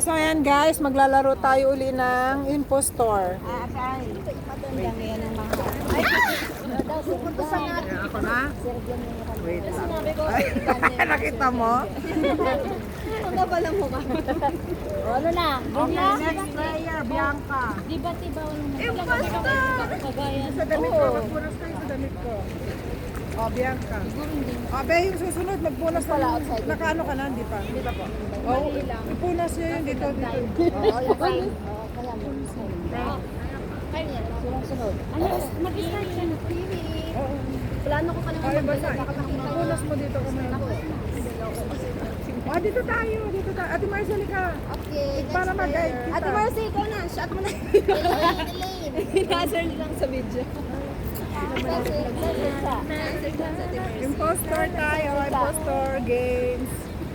So ayan guys, maglalaro tayo uli ng impostor. Ako na? Wait lang. Nakita mo? Ano ba lang mo ba? Ano na? Okay, next player, Bianca. Di ba walang Impostor! kagayan? Sa damit ko, magpunas tayo sa damit ko. Bianca. Be, yung susunod, magpunas pala outside. Nakaano ka na, hindi pa? Hindi pa po. Ipunas niya yun dito. Sunod. Ano? Mag-start siya na TV. Plano ko pa naman Ay, basta. Ipunas mo dito kamay. Dito tayo. Ate Marcel, ka. Okay, Para mag-guide kita. Ate Marcy, ikaw na. Shot mo na. Hinasar lang sa video. Impostor tayo. Impostor games.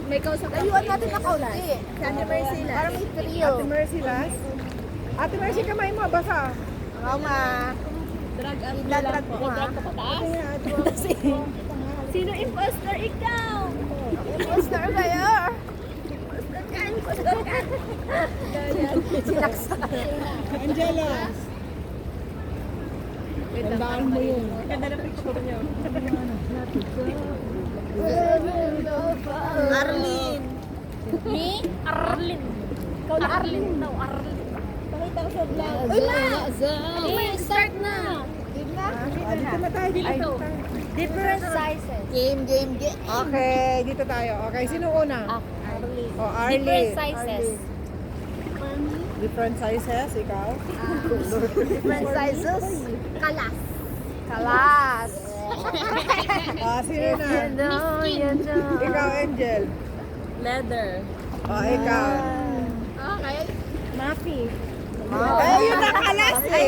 May kausap ka. Ayuan natin na kaunti. Si Ate Marcy lang. Para may trio. Ate Mercy last. Ate Mercy, kamay mo. Basa. Oo ma. Drag mo ha. Sino impostor? Ikaw! Impostor kayo! Impostor ka! Sinaksak. Angela. Tandaan mo yun. Ganda na picture niyo. Arlene. Me? Arlene. Ikaw na Arlene daw, Arlene. Pakita ko sa vlog. Uy ma! Start na. Game na? Dito na tayo. Dito tayo. Different sizes. Game. Okay, dito tayo. Okay, sino una? Arlene. Arlie. Different sizes. Different sizes, ikaw? Different sizes. Kalas. Sino na? Ikaw, Angel. Leather. Ikaw. Okay. Mappy. Ay, yun ang kalas eh.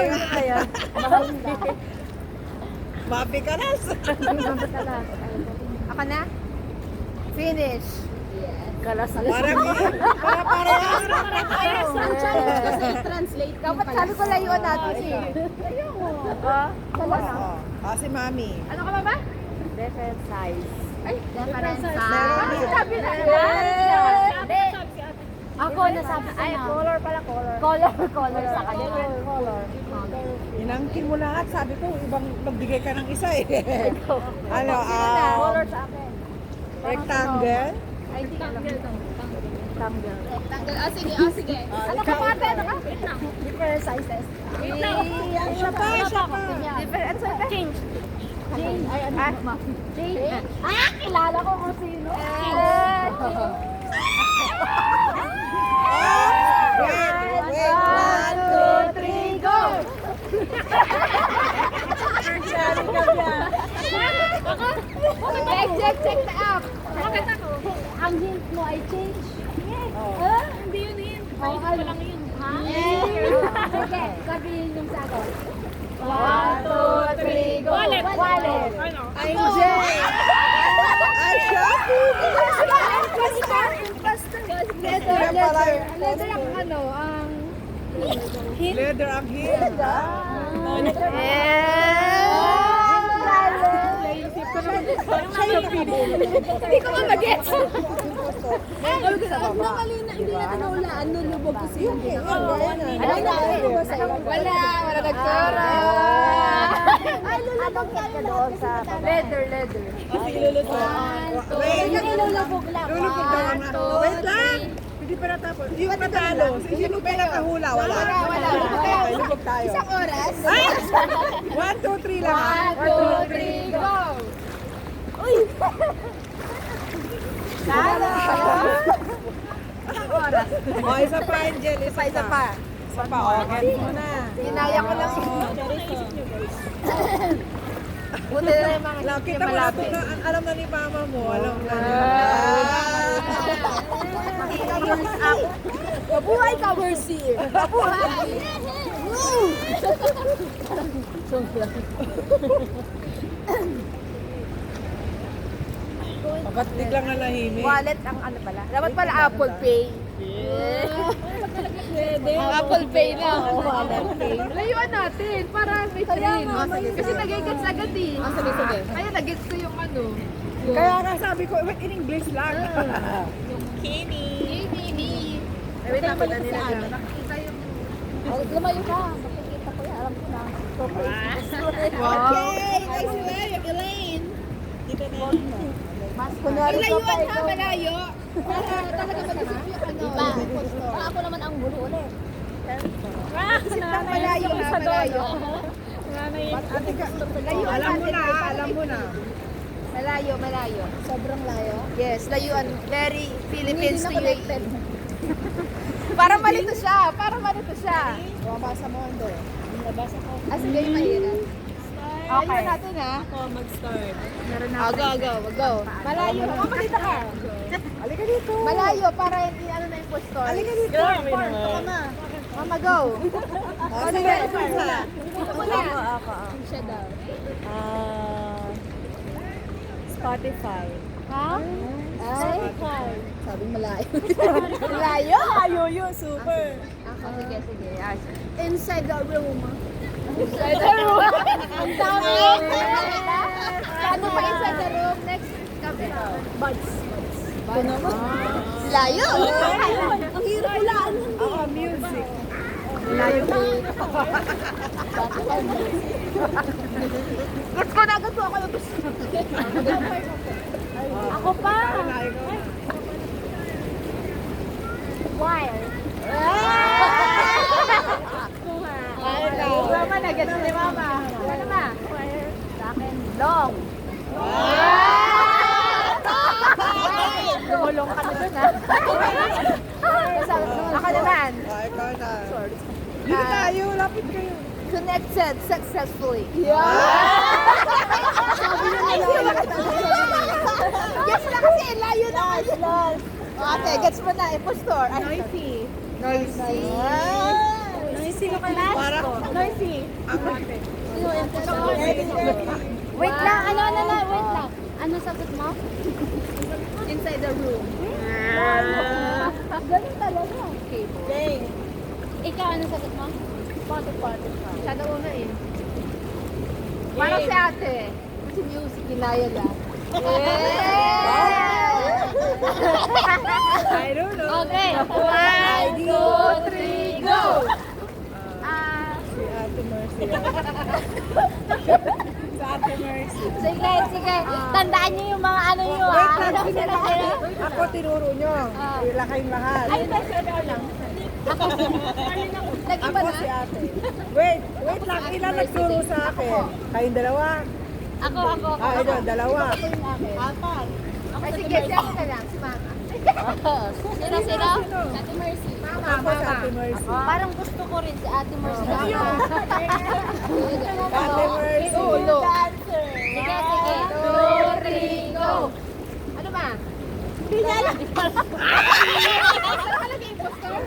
Mapi kalas. Ako na? Finish. Kalas. Parang Ayos. Kasi translate. Dapat sabi ko layuan natin eh. Si Mami. Ano ka ba? Different size. Ay, different Meron size. din. Sabi na. Ako nasabi ko Ay, na. color pala, color. Color sa kanya. Color. Inangkin mo lahat. Sabi ko, ibang nagbigay ka ng isa eh. Ano, Color sa akin. rectangle. Ay, hindi alam. Rectangle. Sige. Ano ka pate? Ano ka? Different sizes. Siya pa. Different sizes. Change. Ay, ano? Change. Kilala ko kung sino. Wait. 1, 2, 3, go! Check the app. Bakit ako? Ang hint mo ay change. Hindi yun hint. Ano lang yun, ha? Sige, sabihin yung sagot. 1, 2, 3, go! Wallet. Angel. Leather ang ano, ang Leather ang hint. Hindi ko mag-gets. Hindi na nahulaan, nulubog ko siya. Wala nagturo. Ay, lulubog ka doon sa leather. Nilulubog lang. Lulubog daw ang wait lang. Hindi pa natapos. Yung natalo. Sino pa nakahula? Wala. Okay, lubog tayo. Isang oras. 1, 2, 3 lang. 1, 2, 3, go! Uy! Talo! Isang oras. Isa pa, Angel. Isa pa. Okay mo na. Ginaya ko lang. Buti na yung mga Kita mo na ito na, alam na ni mama mo. Alam na ni Mabuhay ka, Mercy! Mabuhay! Ba't biglang nalahimik? Wallet ang ano pala. Dapat pala Apple Pay. Apple Pay na. Layuan natin para may train. Kasi nag-gets agad eh. Sige. Kaya nag-gets ko yung ano. Kaya nga sabi ko, in English lang. Kini. nakita nila lang. Oh, lumayo ka. Makikita ko yan. Alam ko na. Okay, next way, Elaine. Dito na yun. Mas kunwari ka pa ikaw. Malayo. Para talaga mag-isip yung ano. Diba? Baka ako naman ang gulo ulit. Malayo na, malayo. Alam mo na, alam mo na. Malayo, malayo. Sobrang layo. Yes, layuan. Very Philippines to UAE. Para malito siya, para malito siya. Mabasa mo, Ando. As in, kayo mahirap. Okay. Ayun natin ha. Ako mag-start. Go. Malayo. Mamalita ka. Halika dito. Malayo para hindi ano na yung postor. Halika dito. Mama, go. Oh, sige, isa. Dito mo na. Siya daw. Spotify. Ha? Ay. Sabing malayo. Malayo? Ayaw yun, super. Sige. Inside the room. Inside the room. Ang dami. Ano pa inside the room? Next. Kape. Buds. Layo. Ang hirap ulaan. Ako, music. Gusto ko na agad po ako yung gusto. Ako pa. Wire. Mama na, gets ni Mama. Ano ma? Sa akin. Long. Lumulong ka na dun ha. Ako naman. Ikaw na. Dito tayo, lapit kayo. Connected successfully. Gets na kasi, layo na kasi. Ate, gets mo na, impostor. Noisy. Noisy. Noisy mo ka last. Para Noisy. ako ate. Sino yung Wait lang, wait lang. Ano sagot mo? Inside the room. Ganun talaga. Dang. Ikaw, ano sagot mo? Spotify. Siya na una eh. Parang si ate. Kasi music, kinaya lang. I don't know. Okay. 1, 2, 3, go! Si Ate Mercy. Si Ate Mercy. Sige. Tandaan niyo yung mga ano nyo Wait ha. lang, sino lang? Ako tinuro nyo. Wala kayong lahat. Nag-iba Ako na? si ate. Wait lang. Ilan nagturo sa akin? Kayong dalawa? Ako. Ito, dalawa. Ay, sige, siya ka lang, si Mama. Sino? Ate Mercy. Ako si Ate Mercy. Parang gusto ko rin si Ate Mercy. Ate Mercy. Ulo. Sige. 2, 3, go! Ano ba? Hindi niya alam. Saan ka naging impostor?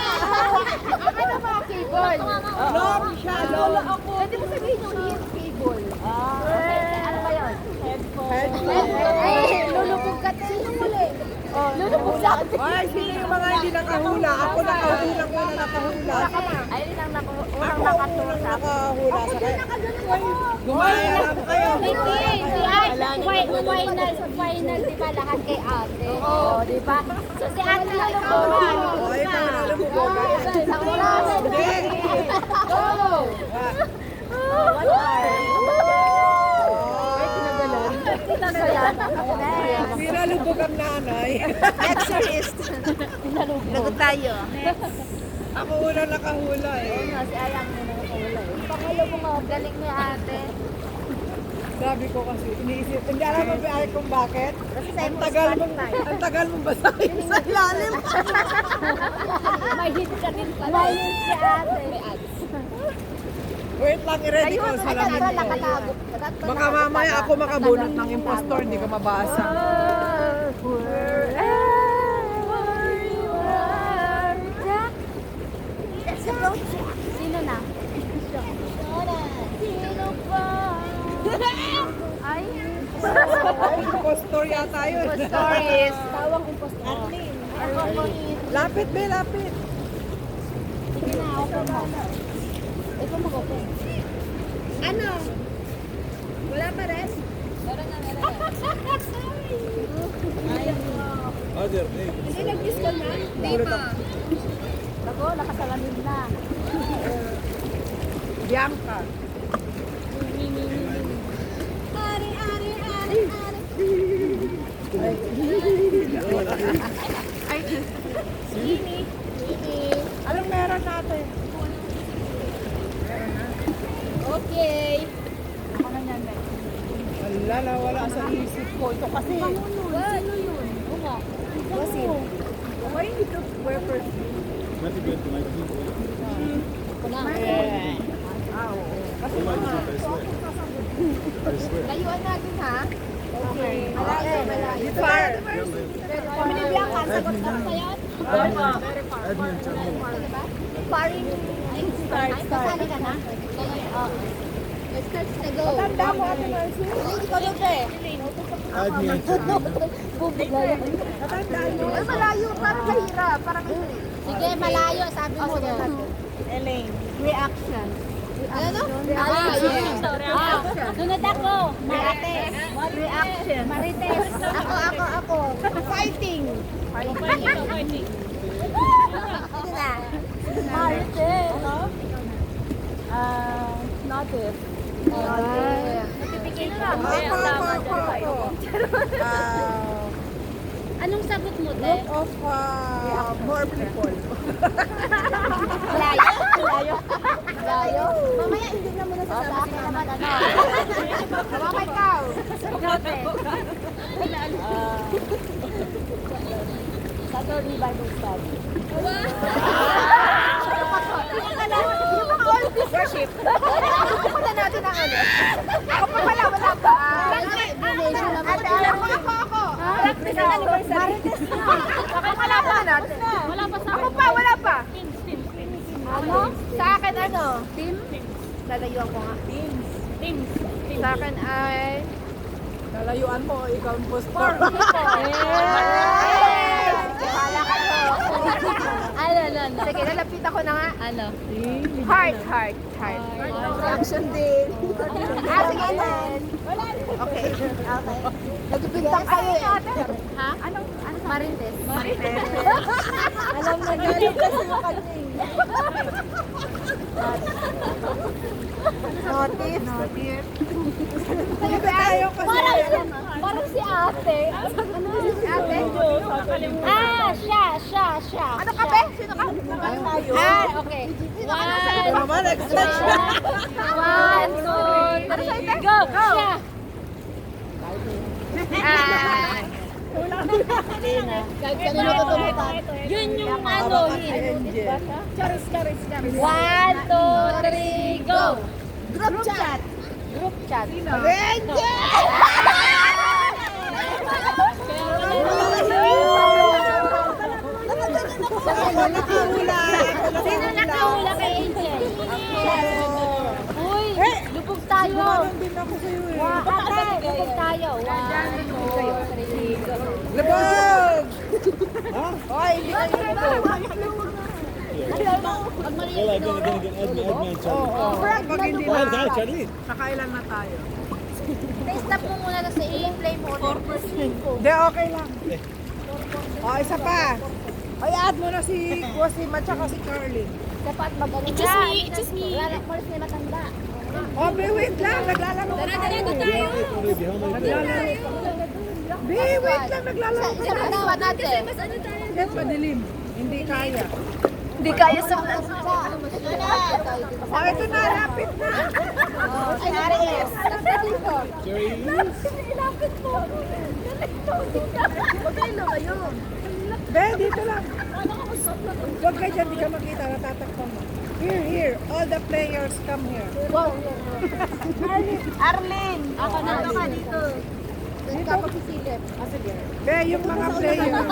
Ano mga cable? Long siya, Lolo long. ako. Pwede mo sabihin yung ear cable. Ano ba yun? Ay, lulubog ka. Sino muli? Lulubog sa atin. Ay, sino yung mga hindi nakahula? Ako nakahula ko na nakahula. Ayun ang Ako unang nakatulong sa akin. nakahula sa kayo. Gumaya lang kayo. Hindi, si Ate, final, di ba, lahat kay Ate. Oo, di ba? So, si Ate lulubugan. O, ikaw na lumubogan. Sa oras. Hindi. Go! Pinalubog ang nanay. Next is, lagot tayo. Ako una nakahula eh. Si Ayang na nakawala eh. Pangalo mo nga, galing ni Ate. Sabi ko kasi, iniisip, hindi alam mo ba kung bakit? Ang tagal mong basahin sa ilalim. May hit ka din pala. May hit si Ate. May ads. Wait lang, i-ready ko sa lamin ko. Nakatago. Baka mamaya ako makabunot ng impostor, hindi ko mabasa. Sino na? Sino pa? Ay, Ay, impostor yata yun. Stories. tawang impostor. Lapit, be, lapit. Sige na, open mo. Ikaw mag-open. Ano? Wala pa rin? Meron na. Hindi nag-miss ka na? Di pa. Ako, nakasalamin na. Bianca. Ari, ari, ari, ari. Sini. Anong meron natin? Okay. Wala na, wala sa isip ko. Ito kasi. Sino yun? Oo. Wasin. Why you don't wear perfume? Ah, oo. Kasi Layuan natin ha. Okay. Malayo, malayo. dito tayo. Kami ni Bianca, sagot ka sa yun? Paring start. Kasali ka na? Oo. Let's start na go. Tanda mo ako na siya. Hindi ko doon eh. Bubig na yun. Natandaan mo. Ay, malayo. Parang mahirap. Parang Sige, malayo, sabi mo. Elaine, reaction. ano? Reaction. Sunod ako. Marites. Reaction. Marites. Ako. Fighting. Fighting. Ito na. Marites. Notice. Napipigil lang. Ako. Anong sagot mo, te? Look of more people. Layo? Layo? Mamaya hindi na muna sa akin naman ano. Mama, ikaw. Saturday Bible study. Worship. Pupunta natin ang ano. Ako pa pala, wala pa. Ako. Practice na anniversary. Ako wala pa natin. Wala pa sa Ako pa, wala pa. ano? Sa akin ano? Team? Lalayuan ko nga. Teams. Sa akin ay... Nalayuan mo, ikaw ang poster. Bahala ka to. Ano? Sige, lalapitan ko na nga. Ano? Heart. Reaction din. Sige din. Okay. Nagpintang kayo eh. Ha? Anong Marites? Alam na galit kasi mo kanya. Notice. Dito tayo kasi. Parang si ate. Ate? Siya. Ano ka, be? Sino ka? Okay. Mama, next question. 1, 2, 3, go! Siya. Yun yung ano. Angel. Charis. 1, 2, 3, go! Group chat. Angel! Sino nakahula kay Angel? Uy, lubog tayo. Meron din ako sa'yo eh. Ate, lubog tayo. 1, 2, 3, go. Labog! Hoy, hindi ka nilabog. Pag hindi na, nakailan na tayo. Stop mo muna na sa i-play mo. 4%. Hindi, okay lang. Isa pa. Ay, add mo na si Wasim at saka si Carlin. Dapat mag-ano It's just me, it's just me. Wala mo rin matanda. Wait lang. Naglalaro pa tayo. Wait lang. Naglalaro pa Siyempre, tayo. dapat natin. Yan, madilim. Hindi kaya. Hindi kaya sa... Ito na, lapit na. Ay, Aries. Ilapit mo. Huwag kayo lumayo. Be, dito lang. Huwag ka dyan, di ka makita. Natatakpan mo. Here. All the players come here. Arlene. Ako na. Ano ka dito? Doon ka pagsisilip. Be, yung mga players.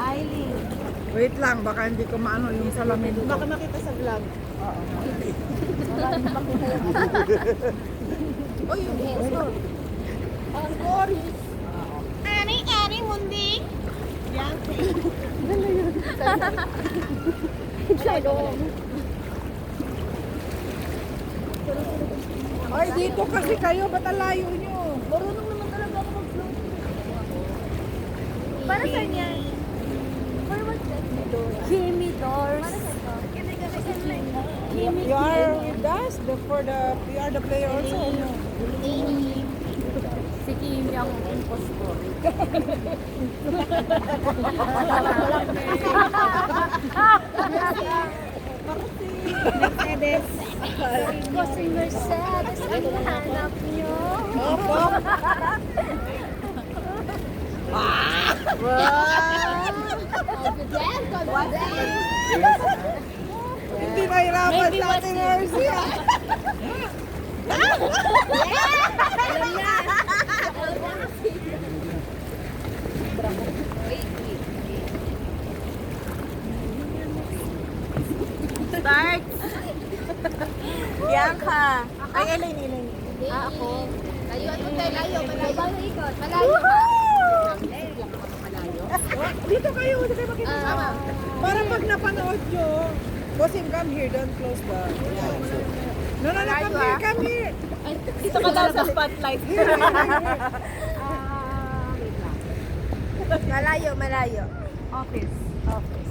Eileen. Wait lang, baka hindi ko maano yung salamin ko. Baka makita sa vlog. Ani, mundi. Ay, dito kasi kayo. Ba't ang layo nyo? Marunong naman talaga ako mag-float. Para saan yan? For what? Kimi Doors. Para saan to? Kimi You are with us, you are the player also. No? Si Kimi ang impostor. Mercedes. Ko si Mercedes ang hanap niyo. Hindi mahirapan sa ating Mercy. Start! Bianca! Ay, Elaine. Ako. Layo mo tayo, layo. Malayo ikot. Malayo ka. Dito kayo makikita. Para pag napanood nyo, Bosim, come here, don't close the... No, come here. Dito ka daw sa spotlight. Malayo. Office.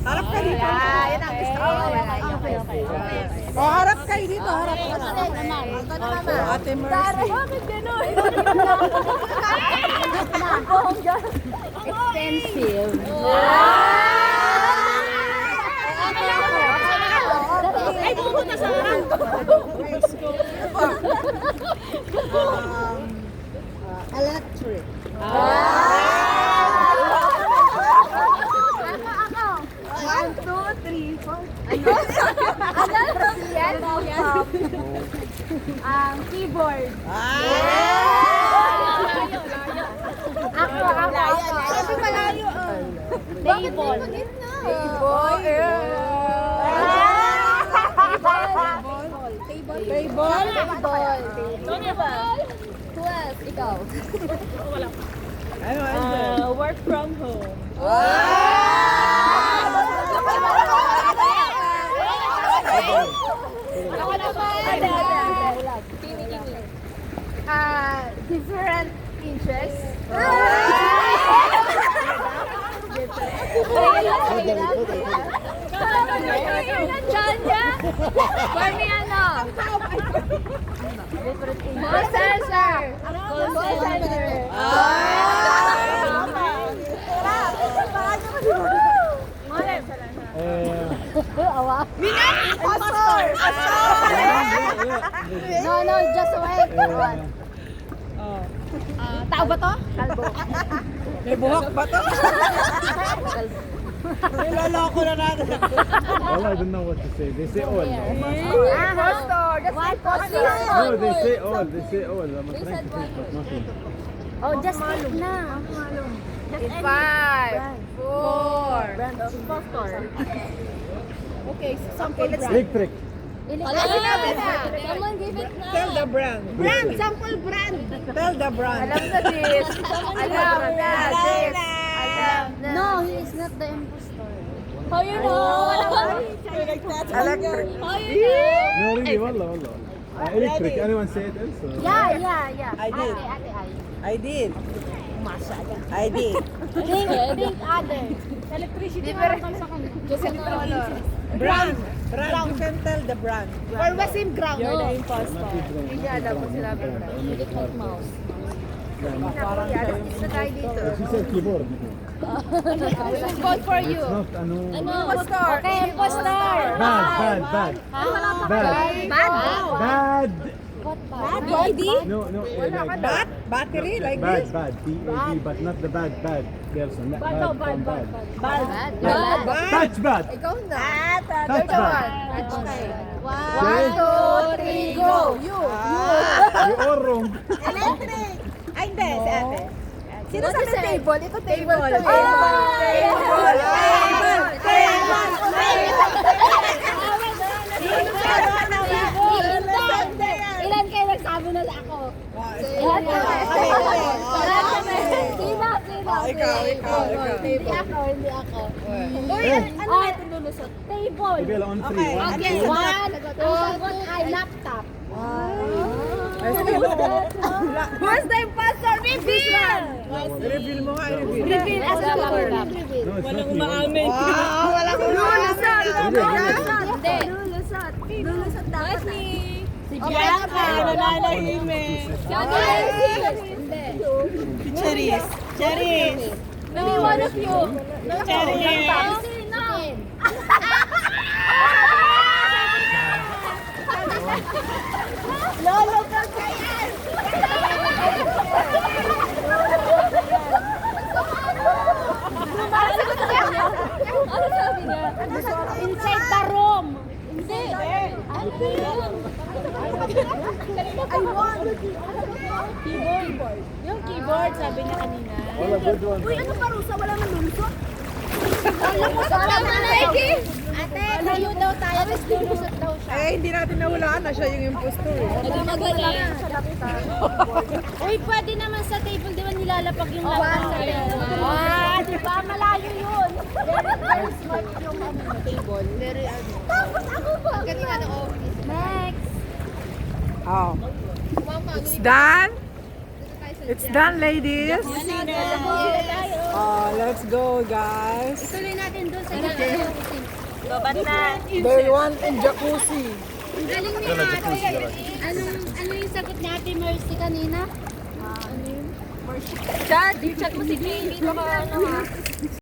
Harap ka dito. Yan ang gusto ko. Okay. O, harap kayo dito, harap ka. Ito na mama. Ate Mercy. Bakit gano'n? Expensive. Ay, pupunta sa harap. Electric. One, two, three, four. Ang keyboard. Ako. Kasi malayo. Table. Table. Ano ba? 12. Ikaw. Ano? Work from home. Ako naman. Kimi. Different interests. For me, ano? Call center. Call center. No, just wait. Tao ba to? Kalbo. May buhok ba to? Niloloko na natin. Well, I don't know what to say. They say all. Impostor. No, they say all. They say all. I'm trying to think, but nothing. Oh, just take na. It's 5, 4. Brand of impostor. Okay, sample brand. Electric. Wala sinabi na. Come on, give it na. Tell the brand. Brand, sample brand. Tell the brand. Alam na this. Alam na this. Alam na. No, he is not the impostor. How you know? Electric. No, really, wallah. Electric. Anyone say it also? Yeah. I did. I did. I did. Think other. Brand. You can tell the brand. Or Wasim Ground. You're the imposter. Hindi niya alam kung sinabi na. Isa tayo dito. She said keyboard. Vote for you. It's not ano. Impostor. Okay, impostor. Bad. Bad? Bad. Body? No, like Bat? Battery like bad, this? bad. B-A-D, but not the bad person. Not bad from bad. Bad. Touch bad. Ikaw na. Touch bad. Okay. Okay. 1, 2, 3, go. You. You all wrong. Electric! Ay, hindi. Si ate. Sino sa table? Ito table. Ilan kayo nagsabi na ako? Sino? Ikaw. Hindi ako. Uy, ano na ito lulusot? Table. Maybe on three. One, Okay, two. 1, 2, Ay, laptop. Who's the imposter I-reveal! I-reveal mo nga, i-reveal. Reveal as a cover. No, it's not me. Wala ko lulusot. Hindi. Lulusot dapat. Si Bianca, nananahimik. Hindi. Charis. Charis. Maybe one of you. Charis. Sino? Lolo ka kayan. Ano sabi niya? Inside the room. Hindi. Keyboard. Yung keyboard, sabi niya kanina. All a good one. Uy, ano pa, Rusa? Wala man lulusot? Ate, tayo daw tayo. Tapos lulusot daw siya. Eh, hindi natin nahulaan na siya yung impostor. Uy, pwede naman sa table, di ba nilalapag yung laptop sa table? Di ba? Malayo yun. Very smart yung table. Very Tapos ako ba? Kanina ng office. Next. Oh. It's done. It's done, ladies. Oh, let's go, guys. Tuloy natin doon sa Babat na. Day 1 in jacuzzi. Ang galing ni ate. Ano yung sagot ni Ate Mercy kanina? Chat, chat mo si Baby. Baka ano ha.